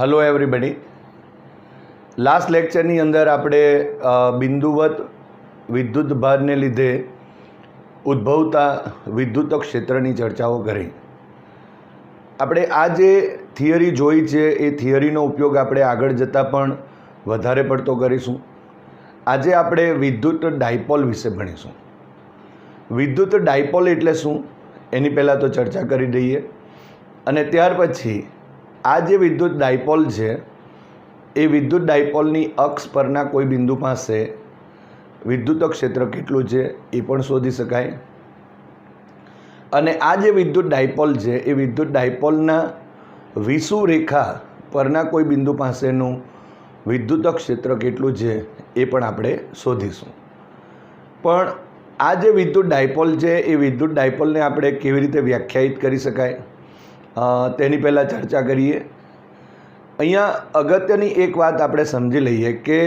Hello everybody. Last लेक्चरनी अंदर आपणे बिंदुवत विद्युत भारने लीधे उद्भवता विद्युत क्षेत्रनी चर्चाओ करी। આપણે આ જે થિયરી જોઈ છે એ થિયરીનો ઉપયોગ આપણે આગળ જતાં પણ વધારે પડતો કરીશું। આજે આપણે વિદ્યુત ડાયપોલ વિશે ભણીશું। વિદ્યુત ડાયપોલ એટલે શું એની પહેલાં તો ચર્ચા કરી દઈએ અને ત્યાર પછી આ જે વિદ્યુત ડાયપોલ છે એ વિદ્યુત ડાયપોલની અક્ષ પરના કોઈ બિંદુ પાસે વિદ્યુત ક્ષેત્ર કેટલું છે એ પણ શોધી શકાય। અને આ જે વિદ્યુત ડાયપોલ છે એ વિદ્યુત ડાયપોલના વિષુવ રેખા પરના કોઈ બિંદુ પાસેનું વિદ્યુત ક્ષેત્ર કેટલું છે એ પણ આપણે શોધીશું। પણ આ જે વિદ્યુત ડાયપોલ છે એ વિદ્યુત ડાયપોલને આપણે કેવી રીતે વ્યાખ્યાયિત કરી શકાય તેની પહેલાં ચર્ચા કરીએ। અહીંયા અગત્યની એક વાત આપણે સમજી લઈએ કે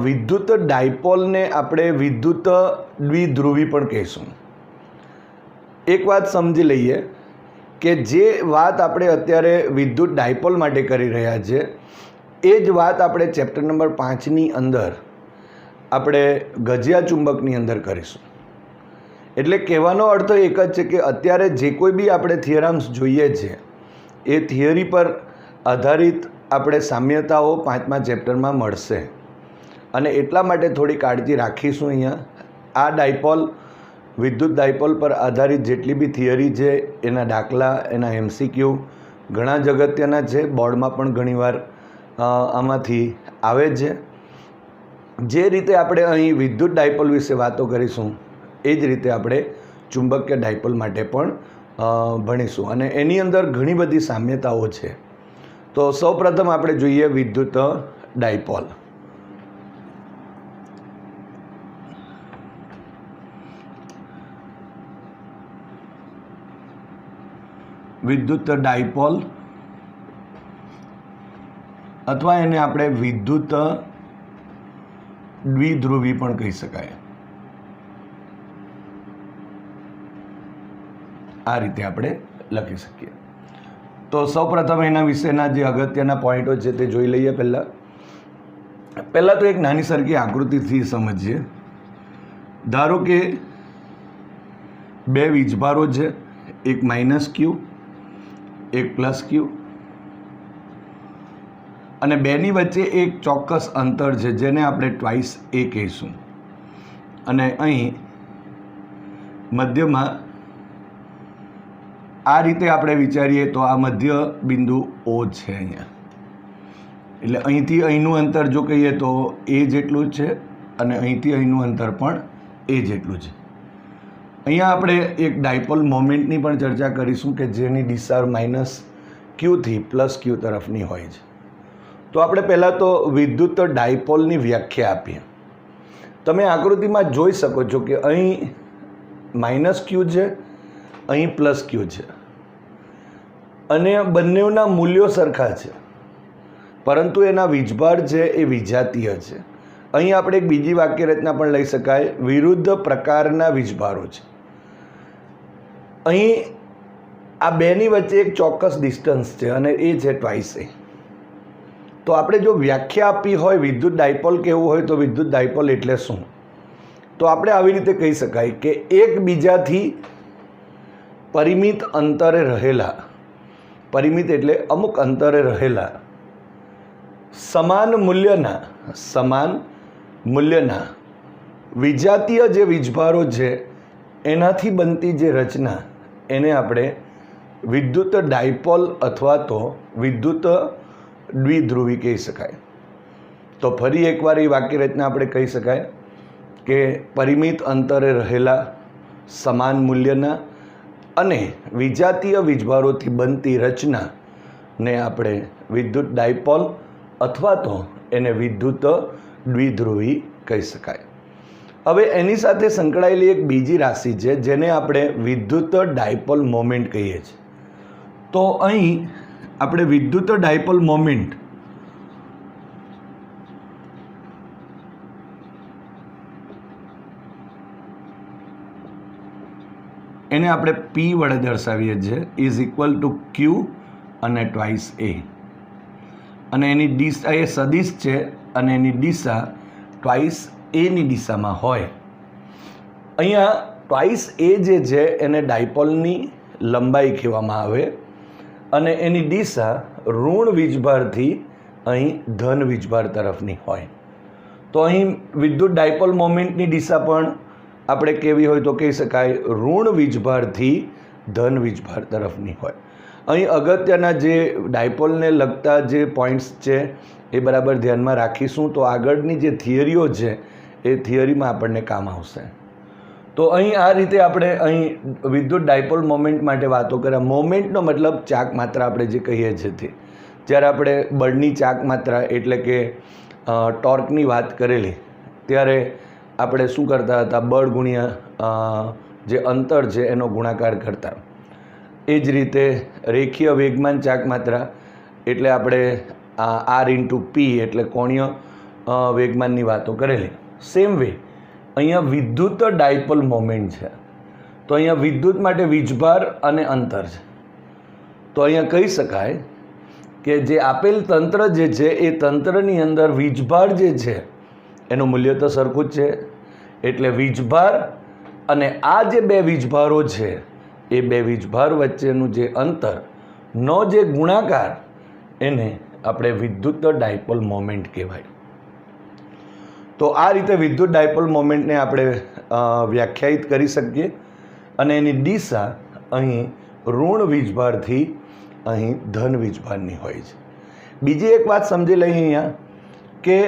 વિદ્યુત ડાયપોલને આપણે વિદ્યુત દ્વિધ્રુવી પણ કહીશું। એક વાત સમજી લઈએ કે જે વાત આપણે અત્યારે વિદ્યુત ડાયપોલ માટે કરી રહ્યા છે એ જ વાત આપણે ચેપ્ટર નંબર 5ની અંદર આપણે ગજિયા ચુંબકની અંદર કરીશું। એટલે કહેવાનો અર્થ એક જ છે કે અત્યારે જે કોઈ બી આપણે થિયરમ્સ જોઈએ છે એ થિયરી પર આધારિત આપણે સામ્યતાઓ 5મા ચેપ્ટરમાં મળશે અને એટલા માટે થોડી કાળજી રાખીશું। અહીંયા આ ડાયપોલ વિદ્યુત ડાયપોલ પર આધારિત જેટલી બી થિયરી છે એના દાખલા એના MCQ ઘણા જ અગત્યના છે, બોર્ડમાં પણ ઘણીવાર આમાંથી આવે છે। જે રીતે આપણે અહીં વિદ્યુત ડાયપોલ વિશે વાતો કરીશું એ જ રીતે આપણે ચુંબકીય ડાયપોલ માટે પણ ભણીશું અને એની અંદર ઘણી બધી સામ્યતાઓ છે। તો સૌપ્રથમ આપણે જોઈએ વિદ્યુત ડાયપોલ। વિદ્યુત ડાયપોલ અથવા એને આપણે વિદ્યુત દ્વિધ્રુવી પણ કહી શકાય। આ રીતે આપણે લખી શકીએ। તો સૌપ્રથમ એના વિશેના જે અગત્યના પોઈન્ટો છે તે જોઈ લઈએ। પહેલાં તો એક નાની સરખી આકૃતિથી સમજીએ। ધારો કે બે વીજભારો છે, એક -Q એક +Q અને બેની વચ્ચે એક ચોક્કસ અંતર છે જેને આપણે ટ્વાઇસ A કહીશું અને અહીં મધ્યમાં આ રીતે આપણે વિચારીએ તો આ મધ્ય બિંદુ O છે અહીંયા। એટલે અહીંથી અહીંનું અંતર જો કહીએ તો A જેટલું છે અને અહીંથી અહીંનું અંતર પણ A જેટલું છે। અહીંયા આપણે એક ડાયપોલ મોમેન્ટની પણ ચર્ચા કરીશું કે જેની દિશા -Q થી +Q તરફની હોય છે। તો આપણે પહેલાં તો વિદ્યુત ડાયપોલની વ્યાખ્યા આપીએ। તમે આકૃતિમાં જોઈ શકો છો કે અહીં -Q છે, અહીં +Q છે અને બંનેના મૂલ્યો સરખા છે પરંતુ એના વીજભાર છે એ વિજાતીય છે। અહીં આપણે એક બીજી વાક્ય રચના પણ લઈ શકાય, વિરુદ્ધ પ્રકારના વીજભારો છે। અહીં આ બેની વચ્ચે એક ચોક્કસ ડિસ્ટન્સ છે અને એ છે ટ્વાઇસ A। તો આપણે જો વ્યાખ્યા આપી હોય વિદ્યુત ડાયપોલ કેવું હોય તો વિદ્યુત ડાયપોલ એટલે શું, તો આપણે આવી રીતે કહી શકાય કે એકબીજાથી પરિમિત અંતરે રહેલા, પરિમિત એટલે અમુક અંતરે રહેલા સમાન મૂલ્યના વિજાતીય જે વીજભારો છે એનાથી બનતી જે રચના એને આપણે વિદ્યુત ડાયપોલ અથવા તો વિદ્યુત દ્વિધ્રુવી કહી શકાય। તો ફરી એકવાર એ વાક્ય રચના આપણે કહી શકાય કે પરિમિત અંતરે રહેલા સમાન મૂલ્યના અને વિજાતીય વીજભારોથી બનતી રચનાને આપણે વિદ્યુત ડાયપોલ અથવા તો એને વિદ્યુત દ્વિધ્રુવી કહી શકાય। હવે એની સાથે સંકળાયેલી એક બીજી રાશિ છે જેને આપણે વિદ્યુત ડાયપોલ મોમેન્ટ કહીએ છીએ। તો અહીં આપણે વિદ્યુત ડાયપોલ મોમેન્ટ એને આપણે P વડે દર્શાવીએ છીએ = Q અને ટ્વાઇસ A। અને એની દિશા એ સદિશ છે અને એની દિશા ટ્વાઇસ એની દિશામાં હોય. અહીંયા ટ્વાઇસ એ જે છે એને ડાયપોલની લંબાઈ કહેવામાં આવે અને એની દિશા ઋણ વીજભારથી અહીં ધન વીજભાર તરફની હોય. તો અહીં વિદ્યુત ડાયપોલ મોમેન્ટની દિશા પણ આપણે કેવી હોય તો કહી શકાય ઋણ વીજભારથી ધન વીજભાર તરફની હોય. અહીં અગત્યના જે ડાયપોલને લગતા જે પોઈન્ટ્સ છે એ બરાબર ધ્યાનમાં રાખીશું તો આગળની જે થિયરીઓ છે એ થિયરીમાં આપણને કામ આવશે. તો અહીં આ રીતે આપણે અહીં વિદ્યુત ડાયપોલ મોમેન્ટ માટે વાતો કર્યા. મોમેન્ટનો મતલબ ચાક માત્રા આપણે જે કહીએ છીએ તે. જ્યારે આપણે બળની ચાક માત્રા એટલે કે ટોર્કની વાત કરેલી ત્યારે આપણે શું કરતા હતા, બળ ગુણ્યા જે અંતર છે એનો ગુણાકાર કરતા. એ જ રીતે રેખીય વેગમાન ચાક માત્રા એટલે આપણે આર ઇન્ટુ પી એટલે કોણીય વેગમાનની વાતો કરેલી. સેમ વે અહીંયા વિદ્યુત ડાયપોલ મોમેન્ટ છે. તો અહીંયા વિદ્યુત માટે વીજભાર અને અંતર છે. તો અહીંયા કહી શકાય કે જે આપેલ તંત્ર જે છે એ તંત્રની અંદર વીજભાર જે છે એનું મૂલ્ય તો સરખું જ છે. એટલે વીજભાર અને આ જે બે વીજભારો છે એ બે વીજભાર વચ્ચેનું જે અંતરનો જે ગુણાકાર એને આપણે વિદ્યુત ડાયપોલ મોમેન્ટ કહેવાય. તો આ રીતે વિદ્યુત ડાયપોલ મોમેન્ટને આપણે વ્યાખ્યાયિત કરી શકીએ અને એની દિશા અહીં ઋણ વીજભારથી અહીં ધન વીજભારની હોય છે. બીજી એક વાત સમજી લઈએ અહીંયા કે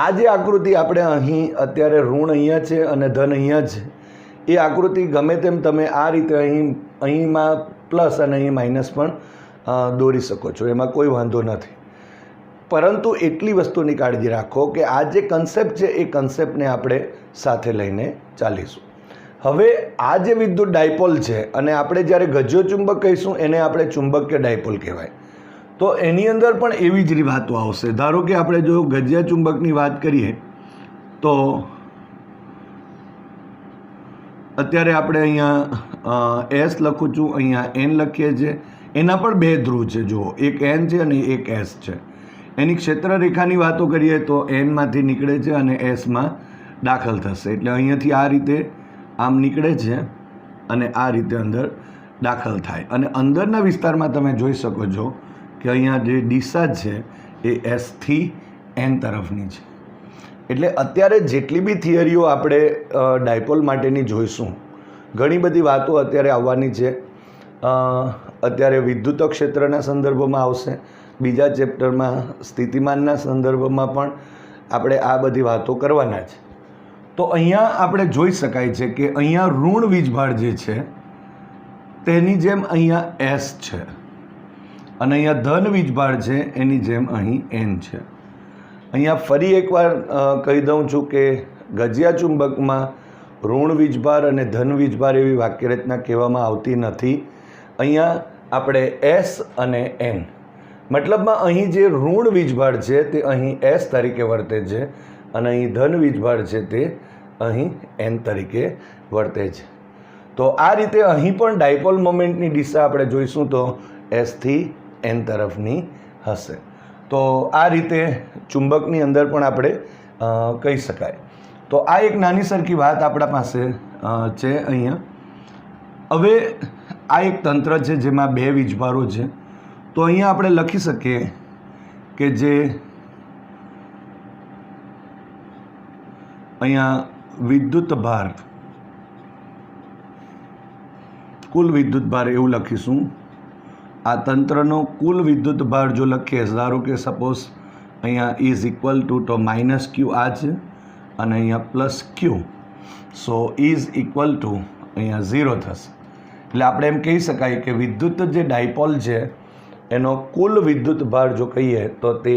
આ જે આકૃતિ આપણે અહીં અત્યારે ઋણ અહીંયા છે અને ધન અહીંયા છે એ આકૃતિ ગમે તેમ તમે આ રીતે અહીંમાં પ્લસ અને અહીં માઇનસ પણ દોરી શકો છો, એમાં કોઈ વાંધો નથી. પરંતુ એટલી વસ્તુની કાળજી રાખો કે આ જે કન્સેપ્ટ છે એ કન્સેપ્ટને આપણે સાથે લઈને ચાલીશું. હવે આ જે વિદ્યુત ડાયપોલ છે અને આપણે જ્યારે ગજ્યો ચુંબક કહીશું એને આપણે ચુંબકીય ડાયપોલ કહેવાય. તો એની અંદર પણ એવી જ વાતો આવશે. ધારો કે આપણે જો ગજ્યા ચુંબકની વાત કરીએ તો અત્યારે આપણે અહીંયા એસ લખું છું, અહીંયા એન લખીએ છીએ. એના પણ બે ધ્રુવ છે, જુઓ, એક એન છે અને એક એસ છે. એની ક્ષેત્રરેખાની વાતો કરીએ તો એનમાંથી નીકળે છે અને એસમાં દાખલ થશે. એટલે અહીંયાથી આ રીતે આમ નીકળે છે અને આ રીતે અંદર દાખલ થાય. અને અંદરના વિસ્તારમાં તમે જોઈ શકો છો કે અહીંયા જે દિશા છે એ એસથી એન તરફની છે. એટલે અત્યારે જેટલી બી થિયરીઓ આપણે ડાયપોલ માટેની જોઈશું, ઘણી બધી વાતો અત્યારે આવવાની છે. અત્યારે વિદ્યુત ક્ષેત્રના સંદર્ભમાં આવશે, બીજા ચેપ્ટરમાં સ્થિતિમાનના સંદર્ભમાં પણ આપણે આ બધી વાતો કરવાના છે. તો અહીંયા આપણે જોઈ શકાય છે કે અહીંયા ઋણ વીજભાર જે છે તેની જેમ અહીંયા એસ છે અને અહીંયા ધન વીજભાર છે એની જેમ અહીં એન છે. અહીંયા ફરી એકવાર કહી દઉં છું કે ગજિયા ચુંબકમાં ઋણ વીજભાર અને ધન વીજભાર એવી વાક્યરચના કહેવામાં આવતી નથી. અહીંયા આપણે એસ અને એન મતલબમાં અહીં જે ઋણ વીજભાર છે તે અહીં એસ તરીકે વર્તે છે અને અહીં ધન વીજભાર છે તે અહીં એન તરીકે વર્તે છે. તો આ રીતે અહીં પણ ડાયપોલ મોમેન્ટની દિશા આપણે જોઈશું તો એસથી એન તરફની હશે. તો આ રીતે ચુંબકની અંદર પણ આપણે કહી શકાય. તો આ એક નાની સરખી વાત આપણા પાસે છે અહીંયા. હવે આ એક તંત્ર છે જેમાં બે વીજભારો છે. તો અહીંયા આપણે લખી શકીએ કે જે અહીંયા વિદ્યુત ભાર, કુલ વિદ્યુત ભાર એવું લખીશું. આ તંત્રનો કુલ વિદ્યુત ભાર જો લખીએ, ધારો કે સપોઝ અહીંયા ઇઝ ઇક્વલ ટુ તો માઇનસ ક્યુ આ છે અને અહીંયા plus Q, so is equal two અહીંયા 0 થશે. એટલે આપણે એમ કહી શકાય કે વિદ્યુત જે ડાયપોલ છે એનો કુલ વિદ્યુત ભાર જો કહીએ તો તે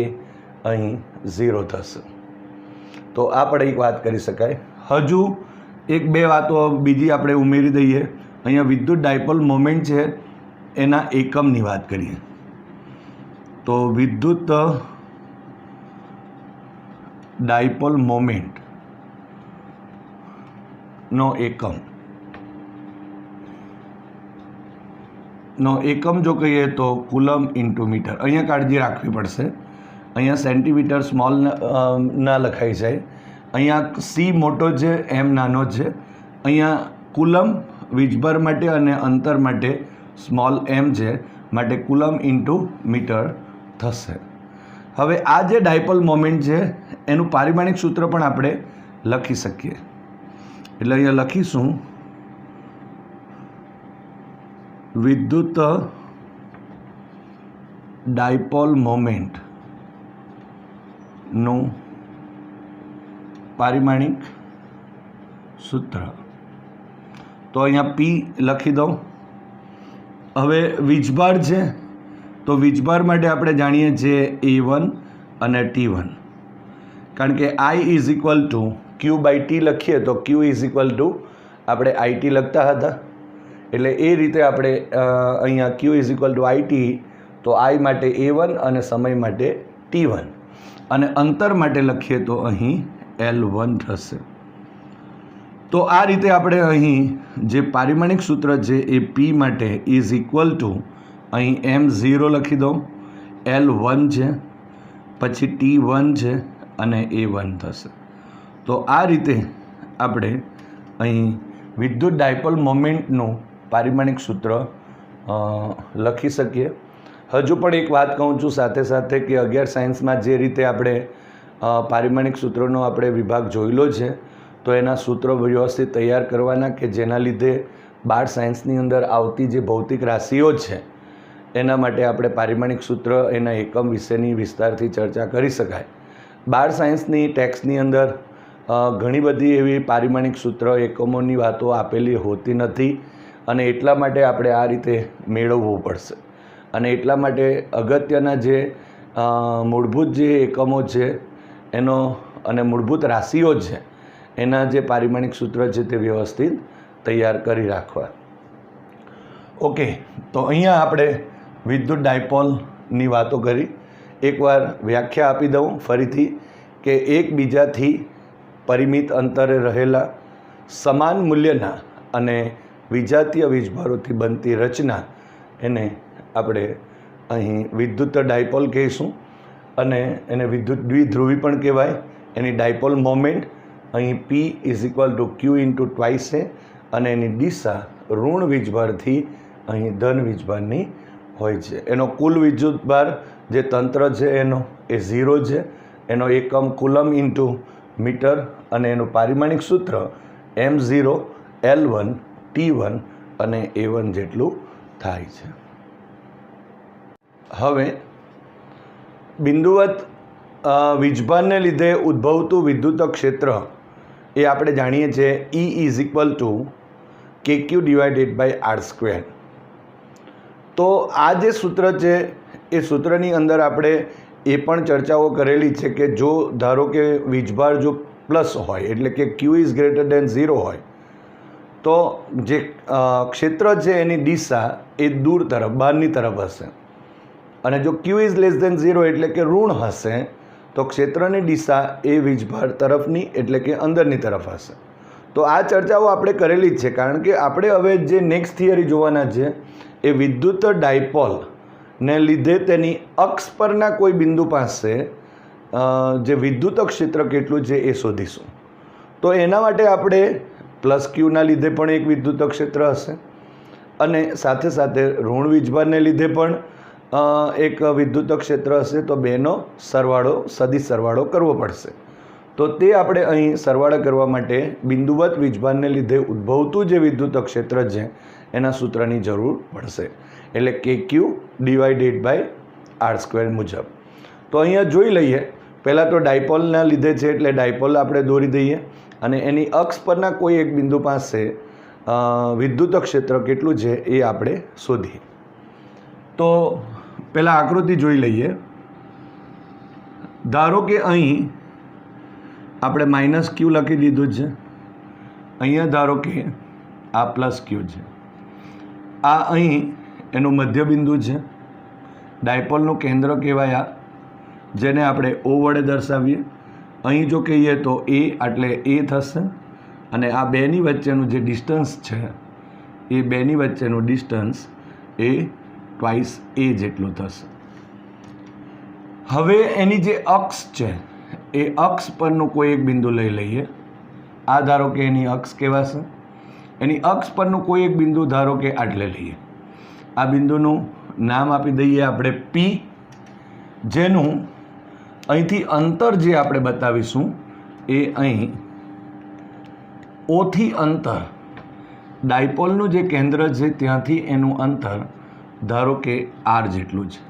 અહીં 0 થશે. તો આ પણ એક વાત કરી શકાય. હજુ એક બે વાતો બીજી આપણે ઉમેરી દઈએ. અહીંયા વિદ્યુત ડાયપોલ મોમેન્ટ છે એના એકમની વાત કરીએ તો વિદ્યુત ડાયપોલ મોમેન્ટનો એકમ નો એકમ જો કહીએ તો કુલમ ઇન્ટુ મીટર. અહીંયા કાળજી રાખવી પડશે. અહીંયા સેન્ટીમીટર સ્મોલ ના લખાઈ જાય. અહીંયા સી મોટો છે, એમ નાનો છે. અહીંયા કુલમ વીજભાર માટે અને અંતર માટે સ્મોલ એમ છે, માટે કુલમ ઇન્ટુ મીટર થશે. હવે આ જે ડાયપોલ મોમેન્ટ છે એનું પારિમાણિક સૂત્ર પણ આપણે લખી શકીએ. એટલે અહીંયા લખીશું વિદ્યુત ડાયપોલ મોમેન્ટનું પારિમાણિક સૂત્ર. તો અહીંયા પી લખી દઉં. હવે વીજભાર છે તો વીજભાર માટે આપણે જાણીએ છીએ A1 અને T1, કારણ કે I is equal to Q by T લખીએ તો Q ઇઝ ઇક્વલ ટુ આપણે IT લખતા હતા, એટલે એ રીતે આપણે અહીંયા Q is equal two IT, તો I માટે A1 અને સમય માટે T1 અને અંતર માટે લખીએ તો અહીં L1 થશે. તો આ રીતે આપણે અહીં જે પારિમાણિક સૂત્ર છે એ P માટે ઇઝ ઇક્વલ ટુ અહીં M0 લખી દઉં, L1 છે, પછી T1 છે અને A1 થશે. તો આ રીતે આપણે અહીં વિદ્યુત ડાયપોલ મોમેન્ટનું પારિમાણિક સૂત્ર લખી શકીએ. હજુ પણ એક વાત કહું છું સાથે સાથે કે 11 સાયન્સમાં જે રીતે આપણે પારિમાણિક સૂત્રોનો આપણે વિભાગ જોયેલો છે, તો એના સૂત્રો વ્યવસ્થિત તૈયાર કરવાના કે જેના લીધે 12 સાયન્સની અંદર આવતી જે ભૌતિક રાશિઓ છે એના માટે આપણે પારિમાણિક સૂત્ર એના એકમ વિશેની વિસ્તારથી ચર્ચા કરી શકાય. 12 સાયન્સની ટેક્સ્ટની અંદર ઘણી બધી એવી પારિમાણિક સૂત્ર એકમોની વાતો આપેલી હોતી નથી અને એટલા માટે આપણે આ રીતે મેળવવું પડશે. અને એટલા માટે અગત્યના જે મૂળભૂત જે એકમો છે એનો અને મૂળભૂત રાશિઓ છે એના જે પારિમાણિક સૂત્ર છે તે વ્યવસ્થિત તૈયાર કરી રાખવા. ઓકે, તો અહીંયા આપણે વિદ્યુત ડાયપોલની વાતો કરી. એકવાર વ્યાખ્યા આપી દઉં ફરીથી કે એકબીજાથી પરિમિત અંતરે રહેલા સમાન મૂલ્યના અને વિજાતીય વીજભારોથી બનતી રચના એને આપણે અહીં વિદ્યુત ડાયપોલ કહીશું અને એને વિદ્યુત દ્વિધ્રુવી પણ કહેવાય. એની ડાયપોલ મોમેન્ટ અહીં P is equal to Q into twice છે અને એની દિશા ઋણ વીજભારથી અહીં ધન વીજભારની હોય છે. એનો કુલ વિદ્યુતભાર જે તંત્ર છે એનો એ 0 છે. એનો એકમ કુલમ ઇન્ટુ મીટર અને એનું પારિમાણિક સૂત્ર M0, L1, T1 અને A1 જેટલું થાય છે. હવે બિંદુવત વીજભારને લીધે ઉદ્ભવતું વિદ્યુત ક્ષેત્ર એ આપણે જાણીએ છીએ E is equal to KQ divided by R². તો આ જે સૂત્ર છે એ સૂત્રની અંદર આપણે એ પણ ચર્ચાઓ કરેલી છે કે જો ધારો કે વીજભાર જો પ્લસ હોય એટલે કે Q ઇઝ ગ્રેટર દેન 0 હોય તો જે ક્ષેત્ર છે એની દિશા એ દૂર તરફ બહારની તરફ હશે અને જો Q ઇઝ લેસ દેન 0 એટલે કે ઋણ હશે તો ક્ષેત્રની દિશા એ વીજભાર તરફની એટલે કે અંદરની તરફ હશે. તો આ ચર્ચાઓ આપણે કરેલી જ છે, કારણ કે આપણે હવે જે નેક્સ્ટ થિયરી જોવાના છે એ વિદ્યુત ડાયપોલને લીધે તેની અક્ષ પરના કોઈ બિંદુ પાસે જે વિદ્યુત ક્ષેત્ર કેટલું છે એ શોધીશું. તો એના માટે આપણે પ્લસ Qના લીધે પણ એક વિદ્યુત ક્ષેત્ર હશે અને સાથે સાથે ઋણ વીજભારને લીધે પણ એક વિદ્યુત ક્ષેત્ર હશે. તો બેનો સરવાળો સદિશ સરવાળો કરવો પડશે. તો તે આપણે અહીં સરવાળા કરવા માટે બિંદુવત વીજભારને લીધે ઉદ્ભવતું જે વિદ્યુત ક્ષેત્ર છે એના સૂત્રની જરૂર પડશે, એટલે KQ ડિવાઇડેડ બાય R² મુજબ. તો અહીંયા જોઈ લઈએ. પહેલાં તો ડાયપોલના લીધે છે એટલે ડાયપોલ આપણે દોરી દઈએ અને એની અક્ષ પરના કોઈ એક બિંદુ પાસે વિદ્યુત ક્ષેત્ર કેટલું છે એ આપણે શોધીએ. તો પહેલાં આકૃતિ જોઈ લઈએ. ધારો કે અહીં આપણે માઇનસ Q લખી દીધું છે, અહીંયા ધારો કે આ પ્લસ Q છે, આ અહીં એનું મધ્યબિંદુ છે, ડાયપોલનું કેન્દ્ર કહેવાય આ, જેને આપણે O વડે દર્શાવીએ. અહીં જો કહીએ તો A એટલે A થશે અને આ બેની વચ્ચેનું જે ડિસ્ટન્સ છે એ બેની વચ્ચેનું ડિસ્ટન્સ એ એ ટ્વાઇસ એ જેટલું થશે. હવે એની જે અક્ષ છે એ અક્ષ પરનું કોઈ એક બિંદુ લઈ લઈએ. આ ધારો કે એની અક્ષ કહેવાશે. એની અક્ષ પરનું કોઈ એક બિંદુ ધારો કે આટલે લઈએ. આ બિંદુનું નામ આપી દઈએ આપણે પી, જેનું અહીંથી અંતર જે આપણે બતાવીશું એ અહીં ઓથી અંતર, ડાયપોલનું જે કેન્દ્ર છે ત્યાંથી એનું અંતર ધારો કે આર જેટલું છે.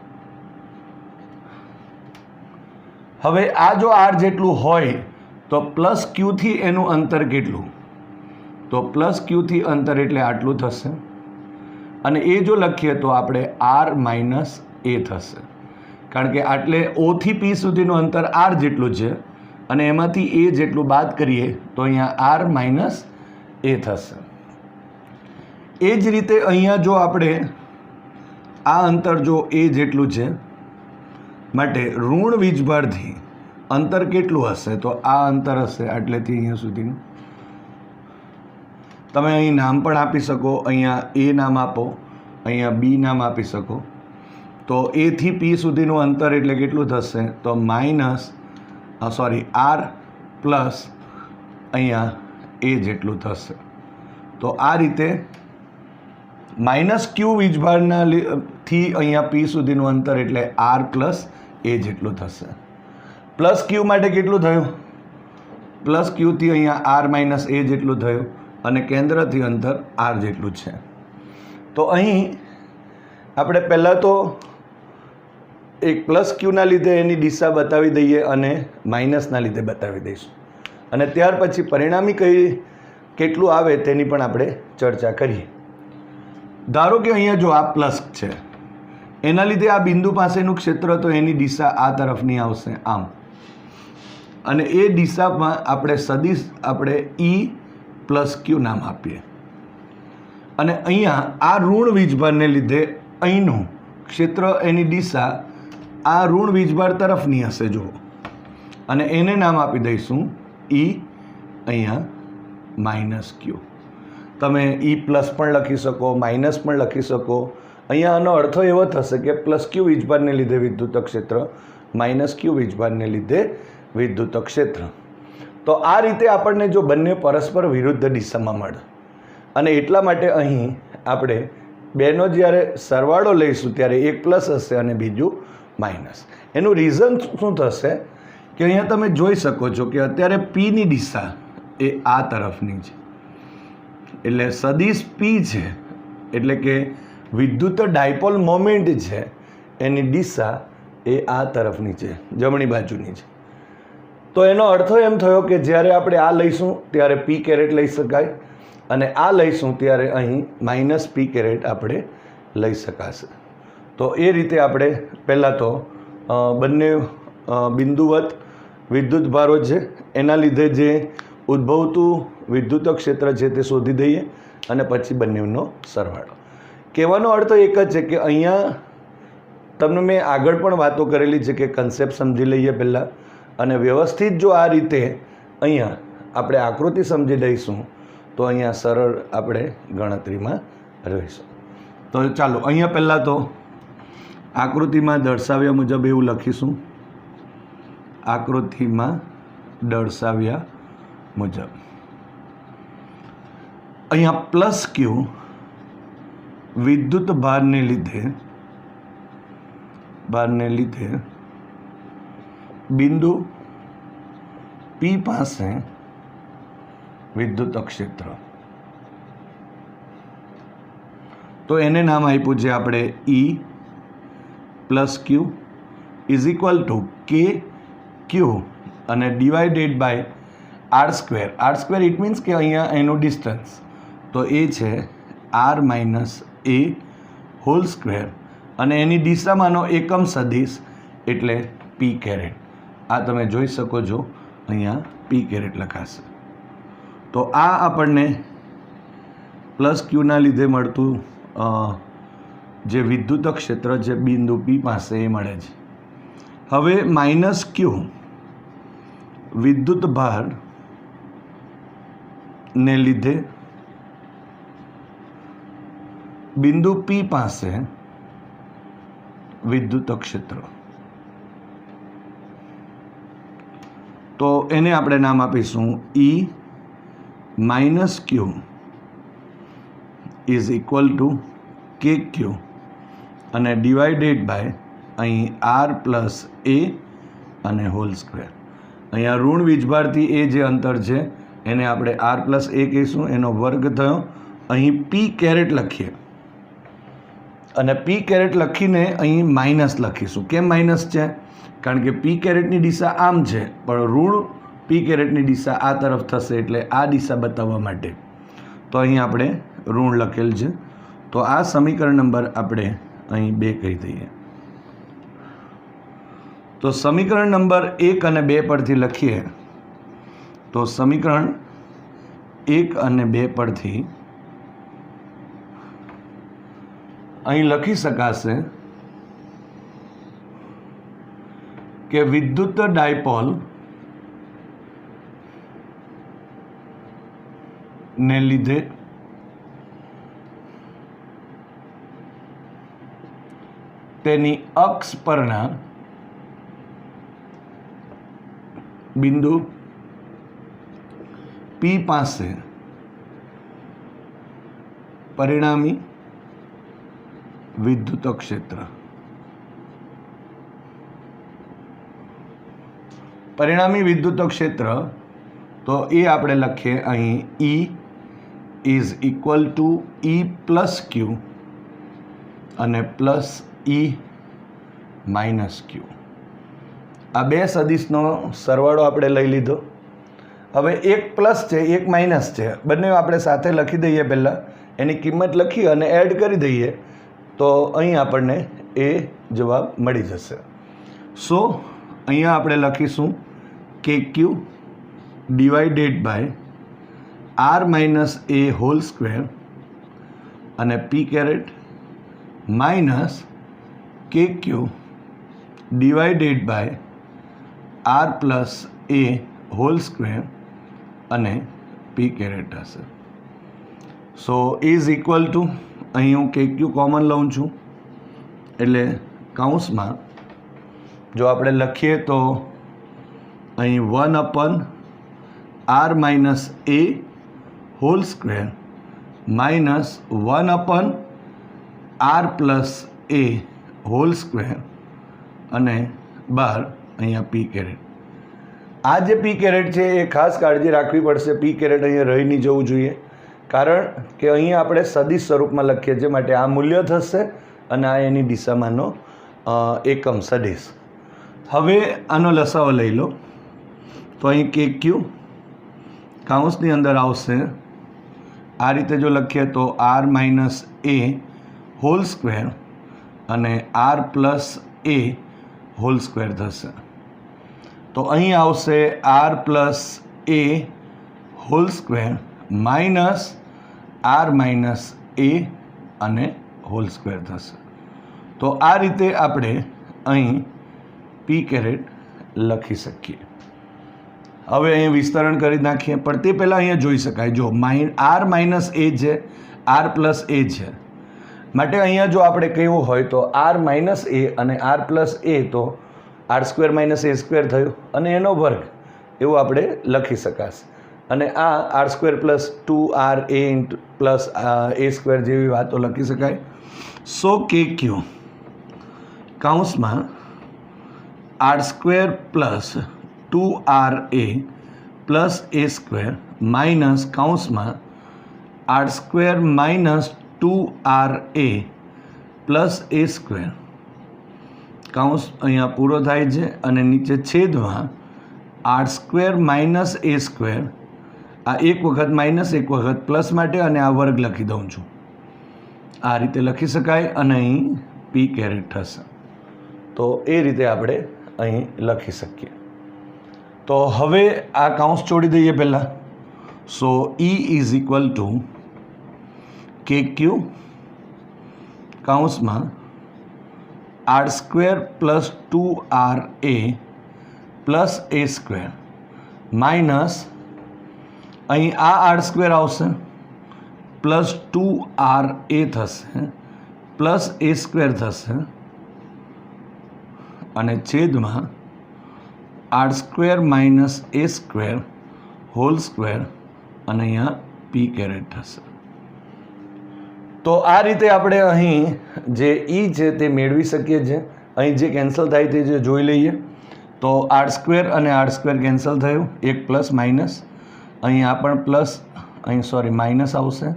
હવે આ જો આર જેટલું હોય તો પ્લસ ક્યુથી એનું અંતર કેટલું? તો પ્લસ ક્યુથી અંતર એટલે આટલું થશે. અને એ જો લખીએ તો આપણે આર માઇનસ એ થશે, કારણ કે આટલે ઓથી પી સુધીનું અંતર આર જેટલું છે અને એમાંથી એ જેટલું બાદ કરીએ તો અહીંયા આર માઇનસ એ થશે. એ જ રીતે અહીંયા જો આપણે આ અંતર જો એ જેટલું છે માટે ઋણ વીજભારથી અંતર કેટલું હશે? તો આ અંતર હશે આટલેથી અહીંયા સુધીનું. તમે અહીં નામ પણ આપી શકો. અહીંયા એ નામ આપો, અહીંયા બી નામ આપી શકો. તો એથી પી સુધીનું અંતર એટલે કેટલું થશે? તો આર પ્લસ અહીંયા એ જેટલું થશે. તો આ રીતે માઇનસ ક્યુ વીજભારના થી અહીંયા પી સુધીનું અંતર એટલે આર પ્લસ એ જેટલું થશે. પ્લસ ક્યુ માટે કેટલું થયું? પ્લસ ક્યુથી અહીંયા આર માઇનસ એ જેટલું થયું અને કેન્દ્રથી અંતર આર જેટલું છે. તો અહીં આપણે પહેલાં તો એક પ્લસ ક્યુના લીધે એની દિશા બતાવી દઈએ અને માઇનસના લીધે બતાવી દઈશું, અને ત્યાર પછી પરિણામી કેટલું આવે તેની પણ આપણે ચર્ચા કરીએ. ધારો કે અહીંયા જો આ પ્લસ છે, એના લીધે આ બિંદુ પાસેનું ક્ષેત્ર તો એની દિશા આ તરફની આવશે આમ, અને એ દિશામાં આપણે સદિશ આપણે ઈ પ્લસ ક્યુ નામ આપીએ. અને અહીંયા આ ઋણ વીજભારને લીધે અહીંનું ક્ષેત્ર એની દિશા આ ઋણ વીજભાર તરફની હશે જુઓ, અને એને નામ આપી દઈશું ઈ અહીંયા માઇનસ ક્યુ. તમે ઈ પ્લસ પણ લખી શકો, માઇનસ પણ લખી શકો. અહીંયા આનો અર્થ એવો થશે કે પ્લસ ક્યુ વીજભારને લીધે વિદ્યુત ક્ષેત્ર, માઇનસ ક્યુ વીજભારને લીધે વિદ્યુત ક્ષેત્ર. તો આ રીતે આપણને જો બંને પરસ્પર વિરુદ્ધ દિશામાં મળે, અને એટલા માટે અહીં આપણે બેનો જ્યારે સરવાળો લઈશું ત્યારે એક પ્લસ હશે અને બીજું માઇનસ. એનું રીઝન શું થશે કે અહીંયા તમે જોઈ શકો છો કે અત્યારે પીની દિશા એ આ તરફની છે, એટલે સદિશ પી છે, એટલે કે વિદ્યુત ડાયપોલ મોમેન્ટ છે એની દિશા એ આ તરફની છે, જમણી બાજુની છે. તો એનો અર્થ એમ થયો કે જ્યારે આપણે આ લઈશું ત્યારે પી કેરેટ લઈ શકાય, અને આ લઈશું ત્યારે અહીં માઇનસ પી કેરેટ આપણે લઈ શકાશે. તો એ રીતે આપણે પહેલાં તો બંને બિંદુવત વિદ્યુત ભારો છે એના લીધે જે ઉદ્ભવતું વિદ્યુત ક્ષેત્ર છે તે શોધી દઈએ, અને પછી બંનેનો સરવાળો. કહેવાનો અર્થ એક જ છે કે અહીંયા તમને મેં આગળ પણ વાતો કરેલી છે કે કન્સેપ્ટ સમજી લઈએ પહેલાં, અને વ્યવસ્થિત જો આ રીતે અહીંયા આપણે આકૃતિ સમજી લઈશું તો અહીંયા સરળ આપણે ગણતરીમાં રહીશું. તો ચાલો અહીંયા પહેલાં તો આકૃતિમાં દર્શાવ્યા મુજબ એવું લખીશું. આકૃતિમાં દર્શાવ્યા મુજબ અહીંયા પ્લસ ક્યુ વિદ્યુત ભારને લીધે બિંદુ પી પાસે વિદ્યુત ક્ષેત્ર, તો એને નામ આપ્યું છે આપણે E plus Q is equal to K Q અને divided by R square. R square it means કે અહીંયા એનું ડિસ્ટન્સ, તો એ છે R minus A whole square, અને એની દિશામાંનો એકમ સદિશ એટલે પી કેરેટ. આ તમે જોઈ શકો છો અહીંયા પી કેરેટ લખાશે. તો આ આપણને પ્લસ ક્યુના લીધે મળતું જે વિદ્યુત ક્ષેત્ર છે બિંદુ પી પાસે એ મળે છે. હવે માઇનસ ક્યુ વિદ્યુત ભાર ને લીધે બિંદુ P પાસે વિદ્યુત ક્ષેત્ર, તો એને આપણે નામ આપીશું E minus Q is equal to KQ અને ડિવાઇડેડ બાય અહીં R પ્લસ A અને હોલ સ્ક્વેર. અહીંયા ઋણ વીજભારથી એ જે અંતર છે એને આપણે R પ્લસ A કહીશું, એનો વર્ગ થયો. અહીં P કેરેટ લખીએ અને P કેરેટ લખીને અહીં માઇનસ લખીશું. કેમ માઇનસ છે? કારણ કે P કેરેટની દિશા આમ છે પણ ઋણ P કેરેટની દિશા આ તરફ થશે, એટલે આ દિશા બતાવવા માટે તો અહીં આપણે ઋણ લખેલ છે. તો આ સમીકરણ નંબર આપણે અહીં 2 કહી દઈએ. તો સમીકરણ નંબર 1 અને 2 પરથી લખીએ તો સમીકરણ 1 અને 2 પરથી અહીં લખી શકાશે કે વિદ્યુત ડાયપોલ ને લીધે તેની અક્ષ પરના બિંદુ P પાસે પરિણામી વિદ્યુત ક્ષેત્ર, પરિણામી વિદ્યુત ક્ષેત્ર તો એ આપણે લખીએ અહીં E is equal to E plus Q અને પ્લસ E માઇનસ ક્યુ. આ બે સદિશનો સરવાળો આપણે લઈ લીધો. હવે એક પ્લસ છે એક માઇનસ છે, બંને આપણે સાથે લખી દઈએ. પહેલાં એની કિંમત લખી અને એડ કરી દઈએ તો અહીં આપણને એ જવાબ મળી જશે. સો અહીંયા આપણે લખીશું KQ divided by R minus A whole square અને P caret minus KQ divided by R plus A whole square અને P કેરેટ હશે. સો ઇઝ ઇક્વલ ટુ અહીં હું KQ કોમન લઉં છું એટલે કૌંસમાં જો આપણે લખીએ તો અહીં 1/R minus A whole square minus 1/R plus A whole square અને બાર અહીંયા P કેરેટ. આ જે P કેરેટ છે એ ખાસ કાળજી રાખવી પડશે. P કેરેટ અહીંયા રહી નહીં જવું જોઈએ, કારણ કે અહીં આપણે સદિશ સ્વરૂપમાં લખીએ છીએ, માટે આ મૂલ્ય થશે અને આ એની દિશામાંનો એકમ સદિશ. હવે આનો લસાઅ લઈ લો તો અહીં KQ કૌંસની અંદર આવશે આ રીતે. જો લખીએ તો R minus A whole square અને R plus A whole square થશે. તો અહીં આવશે R plus A whole square minus R minus A અને હોલ સ્ક્વેર થશે. તો આ રીતે આપણે અહીં P કેરેટ લખી શકીએ. હવે અહીં વિસ્તરણ કરી નાખીએ, પણ તે પહેલાં અહીંયા જોઈ શકાય, જો R માઇનસ A છે, R પ્લસ A છે, માટે અહીંયા જો આપણે કહેવું હોય તો R માઇનસ A અને R પ્લસ A તો R square minus A square થયું અને એનો વર્ગ એવું આપણે લખી શકાશે. અને આ R square plus 2RA plus A square જેવી વાતો લખી શકાય. સો KQ કૌંસમાં R square plus 2RA plus A square minus કૌંસમાં R square minus 2RA plus A square, કૌંસ અહીંયા પૂરો થાય છે અને નીચે છેદમાં R square minus A square, આ એક વખત માઇનસ એક વખત પ્લસ માટે અને આ વર્ગ લખી દઉં છું. આ રીતે લખી શકાય અને અહીં P કેરેટ થશે. તો એ રીતે આપણે અહીં લખી શકીએ. તો હવે આ કૌંસ છોડી દઈએ પહેલાં. સો E is equal to KQ કૌંસમાં R square plus 2RA plus A square minus અહીં આ R સ્ક્વેર આવશે, પ્લસ 2RA થશે પ્લસ A² થશે અને છેદમાં R² minus A² whole square અને અહીંયા P કેરેટ થશે. તો આ રીતે આપણે અહીં જે E છે તે મેળવી શકીએ છીએ. અહીં જે કેન્સલ થાય તે જે જોઈ લઈએ. તો R² અને R² કેન્સલ થયું, એક પ્લસ માઇનસ, અહીં આ પણ પ્લસ, અહીં સોરી માઇનસ આવશે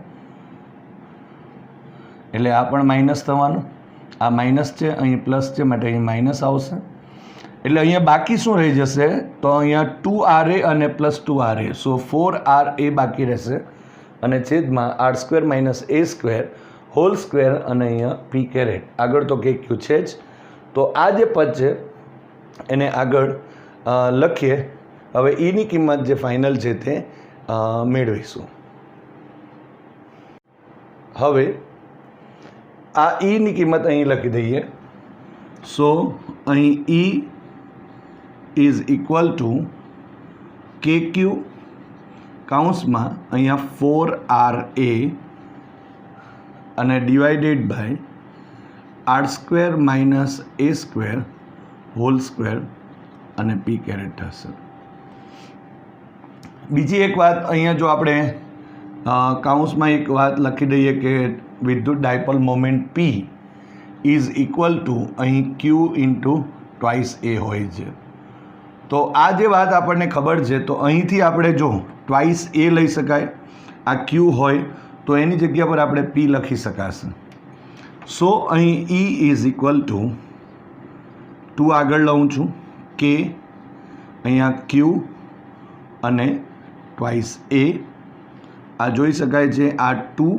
એટલે આ પણ માઇનસ થવાનું, આ માઇનસ છે અહીં પ્લસ છે માટે અહીં માઇનસ આવશે. એટલે અહીંયા બાકી શું રહી જશે તો અહીંયા 2RA અને પ્લસ 2RA, સો 4RA બાકી રહેશે અને છેદમાં R² minus A² whole square અને અહીંયા P કેરેટ. આગળ તો KQ છે જ. તો આ જે પદ છે એને આગળ લખીએ. હવે ઈની કિંમત જે ફાઇનલ છે તે મેળવીશું. હવે આ ઈની કિંમત અહીં લખી દઈએ. સો અહીં E is equal to KQ કાઉન્સમાં અહીંયા 4RA અને divided by R² minus A² whole square અને P કેરેટ થશે. બીજી એક વાત અહીંયા જો આપણે કાઉન્સમાં એક વાત લખી દઈએ કે વિદ્યુત dipole moment P is equal two અહીં Q ઇન્ટુ ટ્વાઇસ A હોય છે. તો આ જે વાત આપણને ખબર છે તો અહીંથી આપણે જો ટ્વાઇસ A લઈ શકાય, આ Q હોય તો એની જગ્યા પર આપણે P લખી શકાશે. સો અહીં E ઇઝ ઇક્વલ ટુ 2 આગળ લઉં છું, K અહીંયા Q અને ટ્વાઇસ A, આ જોઈ શકાય છે, આ 2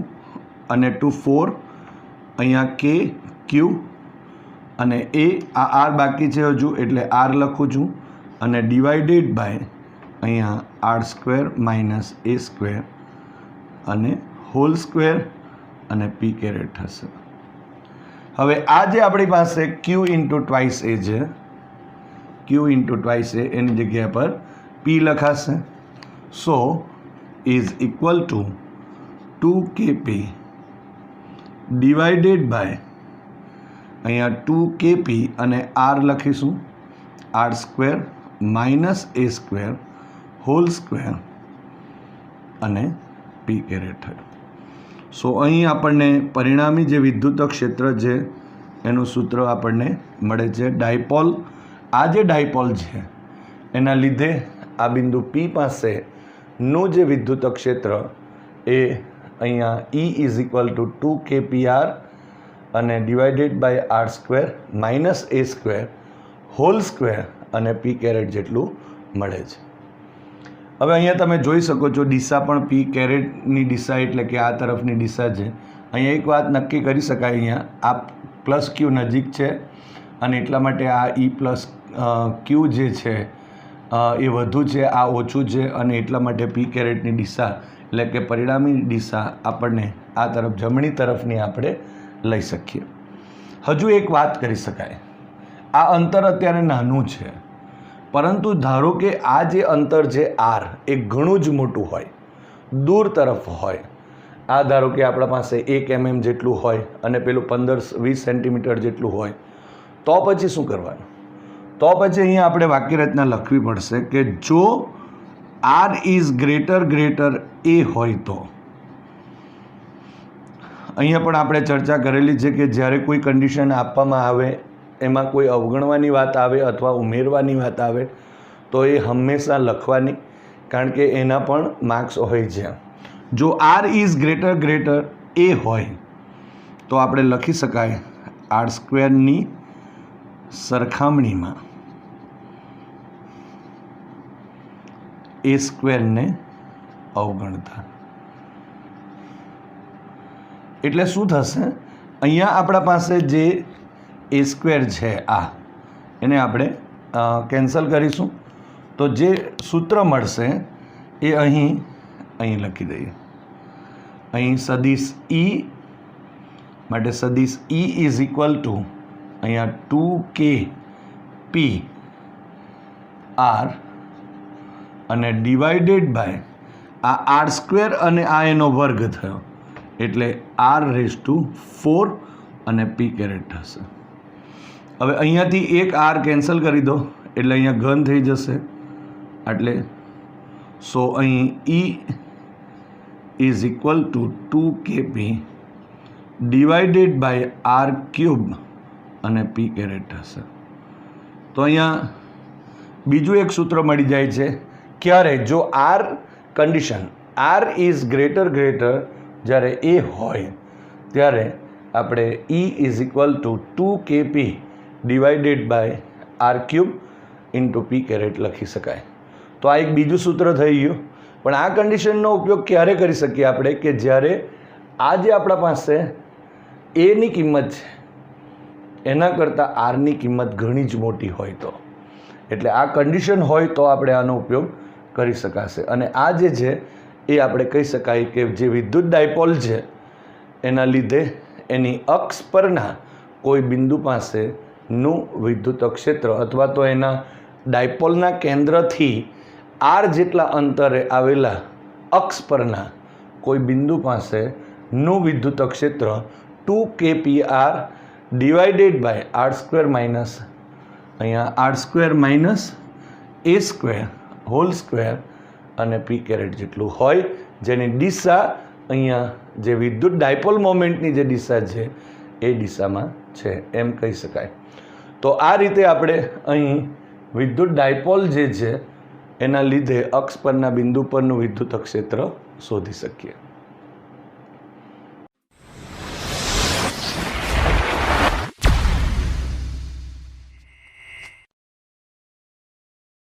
અને 2 4, અહીંયા K Q અને A, આ R બાકી છે હજુ એટલે R લખું છું અને ડિવાઇડેડ બાય અહીંયા R² માઇનસ A² અને હોલ સ્ક્વેર અને P કેરેટ થશે. હવે આ જે આપણી પાસે Q ઇન્ટુ ટ્વાઇસ A છે, Q ઇન્ટુ ટ્વાઇસ A એની જગ્યા પર P લખાશે. So is equal to 2KP divided by અહીંયા 2KP અને R લખીશું, R² minus A² whole square અને P કેરેટ થયું. સો અહીં આપણને પરિણામી જે વિદ્યુત ક્ષેત્ર છે એનું સૂત્ર આપણને મળે છે. ડાયપોલ, આ જે ડાયપોલ છે એના લીધે આ બિંદુ P પાસેનું જે વિદ્યુત ક્ષેત્ર એ અહીંયા E is equal to 2KPR અને divided by R² minus A² whole square અને P કેરેટ જેટલું મળે છે. હવે અહીંયા તમે જોઈ શકો છો દિશા પણ P કેરેટની દિશા એટલે કે આ તરફની દિશા છે. અહીંયા એક વાત નક્કી કરી શકાય, અહીંયા આ પ્લસ Q નજીક છે અને એટલા માટે આ E પ્લસ Q જે છે એ વધુ છે, આ ઓછું છે અને એટલા માટે P કેરેટની દિશા એટલે કે પરિણામી દિશા આપણને આ તરફ જમણી તરફની આપણે લઈ શકીએ. હજુ એક વાત કરી શકાય, આ અંતર અત્યારે નાનું છે પરંતુ ધારો કે આ જે અંતર છે R એ ઘણું જ મોટું હોય, દૂર તરફ હોય, આ ધારો કે આપણા પાસે 1 mm જેટલું હોય અને પેલું 15-20 સેન્ટીમીટર જેટલું હોય, તો પછી શું કરવાનું? તો પછી અહીંયા આપણે વાક્ય રચના લખવી પડશે કે જો R ઇઝ ગ્રેટર A હોય તો. અહીંયા પણ આપણે ચર્ચા કરેલી છે કે જ્યારે કોઈ કન્ડિશન આપવામાં આવે એમાં કોઈ અવગણવાની વાત આવે અથવા ઉમેરવાની વાત આવે તો એ હંમેશા લખવાની, કારણ કે એના પણ માર્ક્સ હોય છે. જો R ઇઝ ગ્રેટર A હોય તો આપણે લખી શકાય R² ની સરખામણીમાં A² ને અવગણતા. એટલે શું થશે, અહીંયા આપણા પાસે જે A² છે આ એને આપણે કેન્સલ કરીશું તો જે સૂત્ર મળશે એ અહીં લખી દઈએ. અહીં સદિશ E માટે સદિશ E ઇઝ ઇક્વલ ટુ અહીંયા 2KP R અને ડિવાઇડેડ બાય આ R² અને આ એનો વર્ગ થયો એટલે r⁴ અને p કેરેટ થશે. હવે અહીંયાથી એક r કેન્સલ કરી દો એટલે અહીંયા ઘન થઈ જશે. એટલે સો અહીં E is equal to 2kp divided by r³ અને p કેરેટ થશે. તો અહીંયા બીજું એક સૂત્ર મળી જાય છે. ક્યારે? જો r condition r is greater જ્યારે a હોય ત્યારે આપણે E is equal to 2kp divided by r³ into p caret લખી શકાય. તો આ એક બીજું સૂત્ર થઈ ગયું. પણ આ કન્ડિશનનો ઉપયોગ ક્યારે કરી શકીએ આપણે? કે જ્યારે આ જે આપણા પાસે એની કિંમત છે એના કરતાં આરની કિંમત ઘણી જ મોટી હોય તો. એટલે આ કન્ડિશન હોય તો આપણે આનો ઉપયોગ કરી શકાશે. અને આ જે છે એ આપણે કહી શકાય કે જે વિદ્યુત ડાયપોલ છે એના લીધે એની અક્ષ પરના કોઈ બિંદુ પાસેનું વિદ્યુત ક્ષેત્ર અથવા તો એના ડાયપોલના કેન્દ્રથી r જેટલા અંતરે આવેલા અક્ષ પરના કોઈ બિંદુ પાસેનું વિદ્યુત ક્ષેત્ર 2kpr divided by r² minus અહીંયા r² minus a² whole square અને p કેરેટ જેટલું હોય, જેની દિશા અહીંયા જે વિદ્યુત ડાયપોલ મોમેન્ટની જે દિશા છે એ દિશામાં છે એમ કહી શકાય. તો આ રીતે આપણે અહીં વિદ્યુત ડાયપોલ જે છે એના લીધે અક્ષ પરના બિંદુ પરનું વિદ્યુત ક્ષેત્ર શોધી શકીએ.